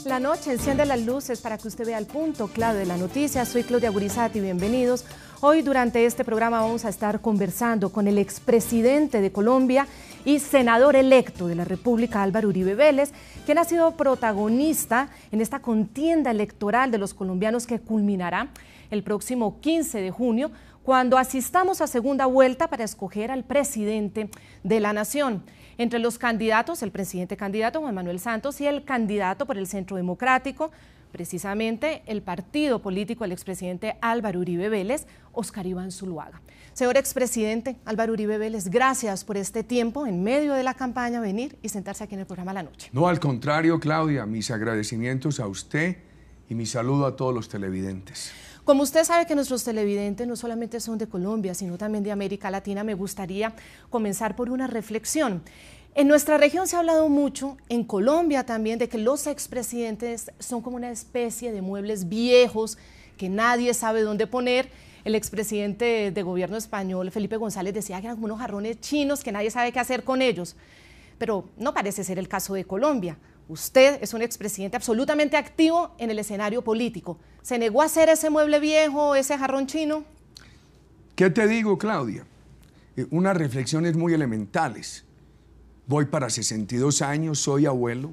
La noche enciende las luces para que usted vea el punto clave de la noticia. Soy Claudia Gurizati, bienvenidos. Hoy durante este programa vamos a estar conversando con el expresidente de Colombia y senador electo de la República, Álvaro Uribe Vélez, quien ha sido protagonista en esta contienda electoral de los colombianos que culminará el próximo 15 de junio, cuando asistamos a segunda vuelta para escoger al presidente de la nación. Entre los candidatos, el presidente candidato Juan Manuel Santos y el candidato por el Centro Democrático, precisamente el partido político del expresidente Álvaro Uribe Vélez, Óscar Iván Zuluaga. Señor expresidente Álvaro Uribe Vélez, gracias por este tiempo en medio de la campaña, venir y sentarse aquí en el programa La Noche. No, al contrario, Claudia, mis agradecimientos a usted y mi saludo a todos los televidentes. Como usted sabe que nuestros televidentes no solamente son de Colombia, sino también de América Latina, me gustaría comenzar por una reflexión. En nuestra región se ha hablado mucho, en Colombia también, de que los expresidentes son como una especie de muebles viejos que nadie sabe dónde poner. El expresidente de gobierno español, Felipe González, decía que eran como unos jarrones chinos que nadie sabe qué hacer con ellos. Pero no parece ser el caso de Colombia. Usted es un expresidente absolutamente activo en el escenario político. ¿Se negó a hacer ese mueble viejo, ese jarrón chino? ¿Qué te digo, Claudia? Unas reflexiones muy elementales. Voy para 62 años, soy abuelo,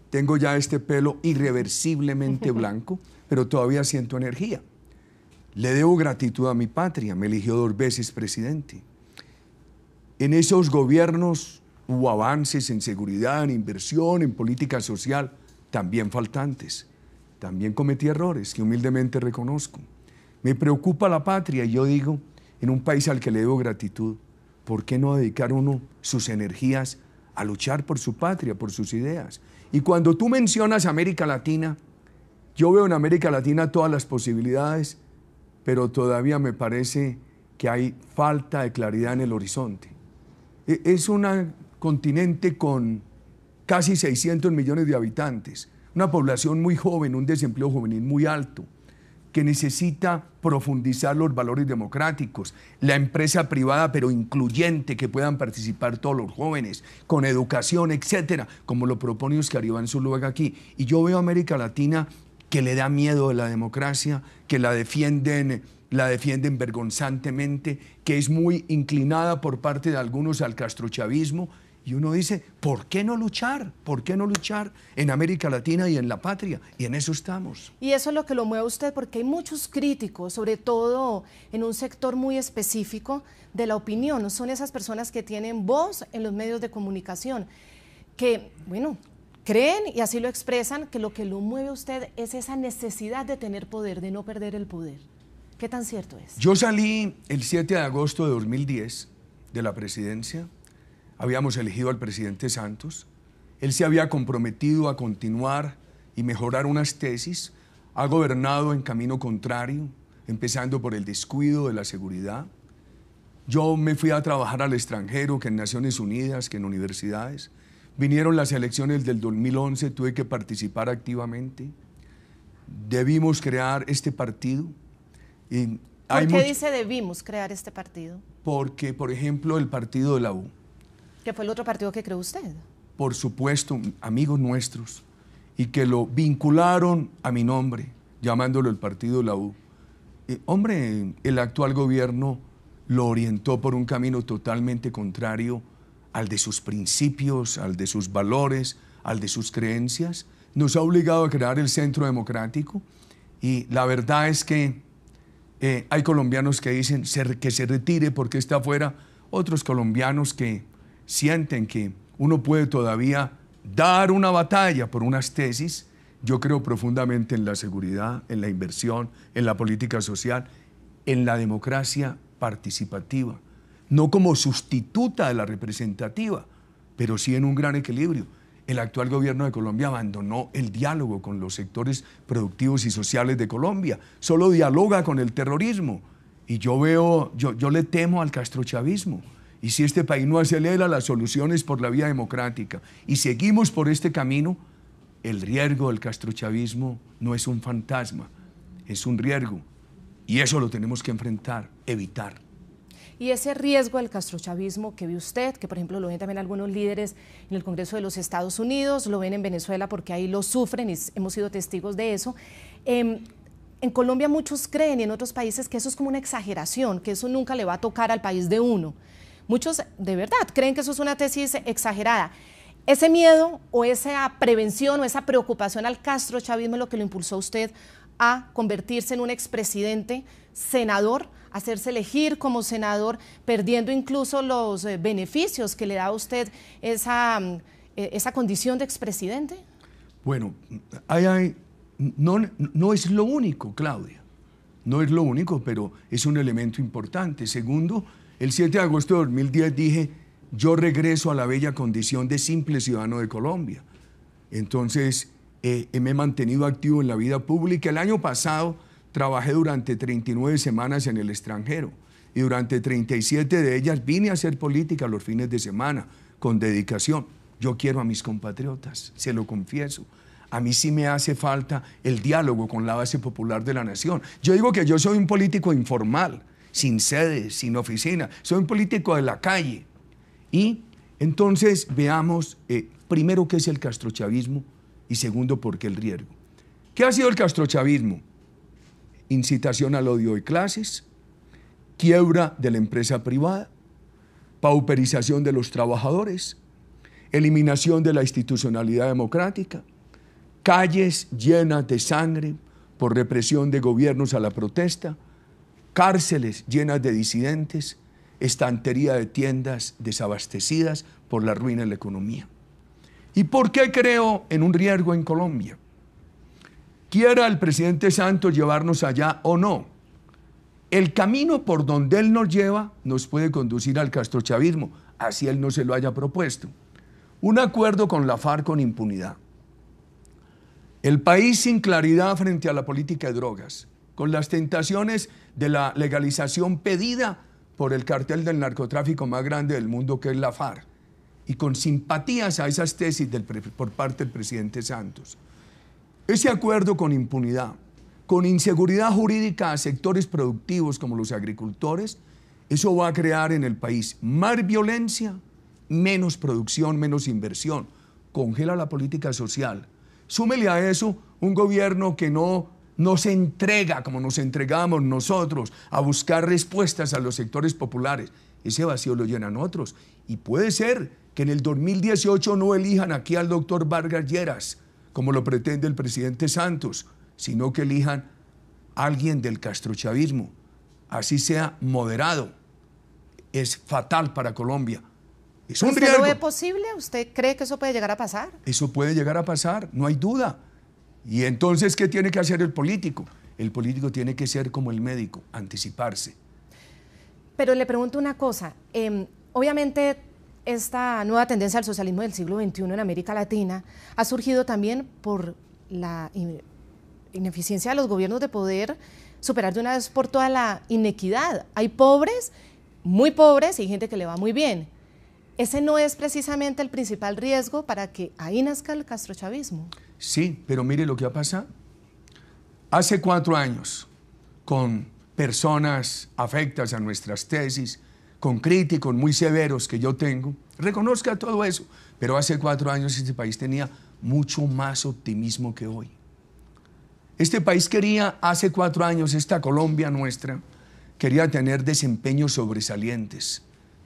tengo ya este pelo irreversiblemente blanco, pero todavía siento energía. Le debo gratitud a mi patria, me eligió 2 veces presidente. En esos gobiernos hubo avances en seguridad, en inversión, en política social, también faltantes. También cometí errores que humildemente reconozco. Me preocupa la patria y yo digo, en un país al que le debo gratitud, ¿por qué no dedicar uno sus energías a luchar por su patria, por sus ideas? Y cuando tú mencionas América Latina, yo veo en América Latina todas las posibilidades, pero todavía me parece que hay falta de claridad en el horizonte. Es un continente con casi 600 millones de habitantes, una población muy joven, un desempleo juvenil muy alto, que necesita profundizar los valores democráticos, la empresa privada pero incluyente, que puedan participar todos los jóvenes, con educación, etcétera, como lo propone Óscar Iván Zuluaga aquí. Y yo veo a América Latina que le da miedo de la democracia, que la defienden vergonzantemente, que es muy inclinada por parte de algunos al castrochavismo. Y uno dice, ¿por qué no luchar? ¿Por qué no luchar en América Latina y en la patria? Y en eso estamos. Y eso es lo que lo mueve a usted, porque hay muchos críticos, sobre todo en un sector muy específico de la opinión. Son esas personas que tienen voz en los medios de comunicación, que, bueno, creen y así lo expresan, que lo que lo mueve a usted es esa necesidad de tener poder, de no perder el poder. ¿Qué tan cierto es? Yo salí el 7 de agosto de 2010 de la presidencia. Habíamos elegido al presidente Santos. Él se había comprometido a continuar y mejorar unas tesis. Ha gobernado en camino contrario, empezando por el descuido de la seguridad. Yo me fui a trabajar al extranjero, que en Naciones Unidas, que en universidades. Vinieron las elecciones del 2011, tuve que participar activamente. Debimos crear este partido. ¿Por qué dice debimos crear este partido? Porque, por ejemplo, el partido de la U. ¿Qué fue el otro partido que creó usted? Por supuesto, amigos nuestros, y que lo vincularon a mi nombre, llamándolo el partido de la U. Hombre, el actual gobierno lo orientó por un camino totalmente contrario al de sus principios, al de sus valores, al de sus creencias. Nos ha obligado a crear el Centro Democrático y la verdad es que hay colombianos que dicen que se retire porque está afuera, otros colombianos que sienten que uno puede todavía dar una batalla por unas tesis. Yo creo profundamente en la seguridad, en la inversión, en la política social, en la democracia participativa, no como sustituta de la representativa, pero sí en un gran equilibrio. El actual gobierno de Colombia abandonó el diálogo con los sectores productivos y sociales de Colombia, solo dialoga con el terrorismo. Y yo le temo al castrochavismo. Y si este país no acelera las soluciones por la vía democrática y seguimos por este camino, el riesgo del castrochavismo no es un fantasma, es un riesgo. Y eso lo tenemos que enfrentar, evitar. y ese riesgo del castrochavismo que ve usted, que por ejemplo lo ven también algunos líderes en el Congreso de los Estados Unidos, lo ven en Venezuela porque ahí lo sufren y hemos sido testigos de eso. En Colombia muchos creen y en otros países que eso es como una exageración, que eso nunca le va a tocar al país de uno. Muchos de verdad creen que eso es una tesis exagerada. ¿Ese miedo o esa prevención o esa preocupación al castrochavismo es lo que lo impulsó a usted a convertirse en un expresidente, senador, hacerse elegir como senador, perdiendo incluso los beneficios que le da a usted esa condición de expresidente? Bueno, no es lo único, Claudia. No es lo único, pero es un elemento importante. Segundo, el 7 de agosto de 2010 dije, yo regreso a la bella condición de simple ciudadano de Colombia. Entonces, me he mantenido activo en la vida pública. El año pasado trabajé durante 39 semanas en el extranjero y durante 37 de ellas vine a hacer política los fines de semana con dedicación. Yo quiero a mis compatriotas, se lo confieso. A mí sí me hace falta el diálogo con la base popular de la nación. Yo digo que yo soy un político informal, sin sede, sin oficina. Soy un político de la calle. Y entonces veamos primero qué es el castrochavismo y segundo por qué el riesgo. ¿Qué ha sido el castrochavismo? Incitación al odio de clases, quiebra de la empresa privada, pauperización de los trabajadores, eliminación de la institucionalidad democrática, calles llenas de sangre por represión de gobiernos a la protesta, cárceles llenas de disidentes, estantería de tiendas desabastecidas por la ruina de la economía. ¿Y por qué creo en un riesgo en Colombia? Quiera el presidente Santos llevarnos allá o no, el camino por donde él nos lleva nos puede conducir al castrochavismo, así él no se lo haya propuesto. Un acuerdo con la FARC con impunidad. El país sin claridad frente a la política de drogas, con las tentaciones de la legalización pedida por el cartel del narcotráfico más grande del mundo, que es la FARC, y con simpatías a esas tesis por parte del presidente Santos. Ese acuerdo con impunidad, con inseguridad jurídica a sectores productivos como los agricultores, eso va a crear en el país más violencia, menos producción, menos inversión, congela la política social. Súmele a eso un gobierno que no se entrega como nos entregamos nosotros a buscar respuestas a los sectores populares. Ese vacío lo llenan otros. Y puede ser que en el 2018 no elijan aquí al doctor Vargas Lleras, como lo pretende el presidente Santos, sino que elijan a alguien del castrochavismo, así sea moderado. Es fatal para Colombia. Es un riesgo. ¿Usted lo ve posible? ¿Usted cree que eso puede llegar a pasar? Eso puede llegar a pasar, no hay duda. Y entonces, ¿qué tiene que hacer el político? El político tiene que ser como el médico, anticiparse. Pero le pregunto una cosa, obviamente esta nueva tendencia al socialismo del siglo XXI en América Latina ha surgido también por la ineficiencia de los gobiernos de poder superar de una vez por toda la inequidad. Hay pobres, muy pobres, y gente que le va muy bien. ¿Ese no es precisamente el principal riesgo para que ahí nazca el castrochavismo? Sí, pero mire lo que ha pasado. Hace 4 años, con personas afectas a nuestras tesis, con críticos muy severos que yo tengo, reconozca todo eso, pero hace 4 años este país tenía mucho más optimismo que hoy. Este país quería, hace 4 años, esta Colombia nuestra, quería tener desempeños sobresalientes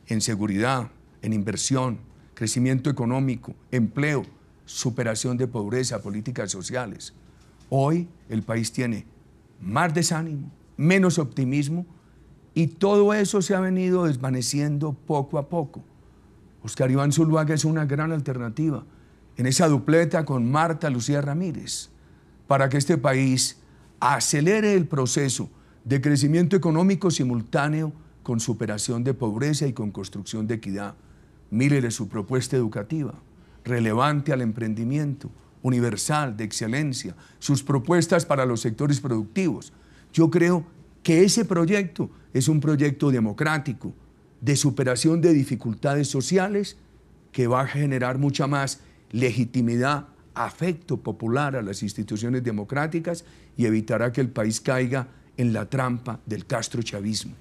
en seguridad, en inversión, crecimiento económico, empleo, superación de pobreza, políticas sociales. Hoy el país tiene más desánimo, menos optimismo, y todo eso se ha venido desvaneciendo poco a poco. Oscar Iván Zuluaga es una gran alternativa en esa dupleta con Marta Lucía Ramírez para que este país acelere el proceso de crecimiento económico simultáneo con superación de pobreza y con construcción de equidad. Mírele su propuesta educativa, relevante al emprendimiento, universal, de excelencia, sus propuestas para los sectores productivos. Yo creo que ese proyecto es un proyecto democrático, de superación de dificultades sociales, que va a generar mucha más legitimidad, afecto popular a las instituciones democráticas y evitará que el país caiga en la trampa del castrochavismo.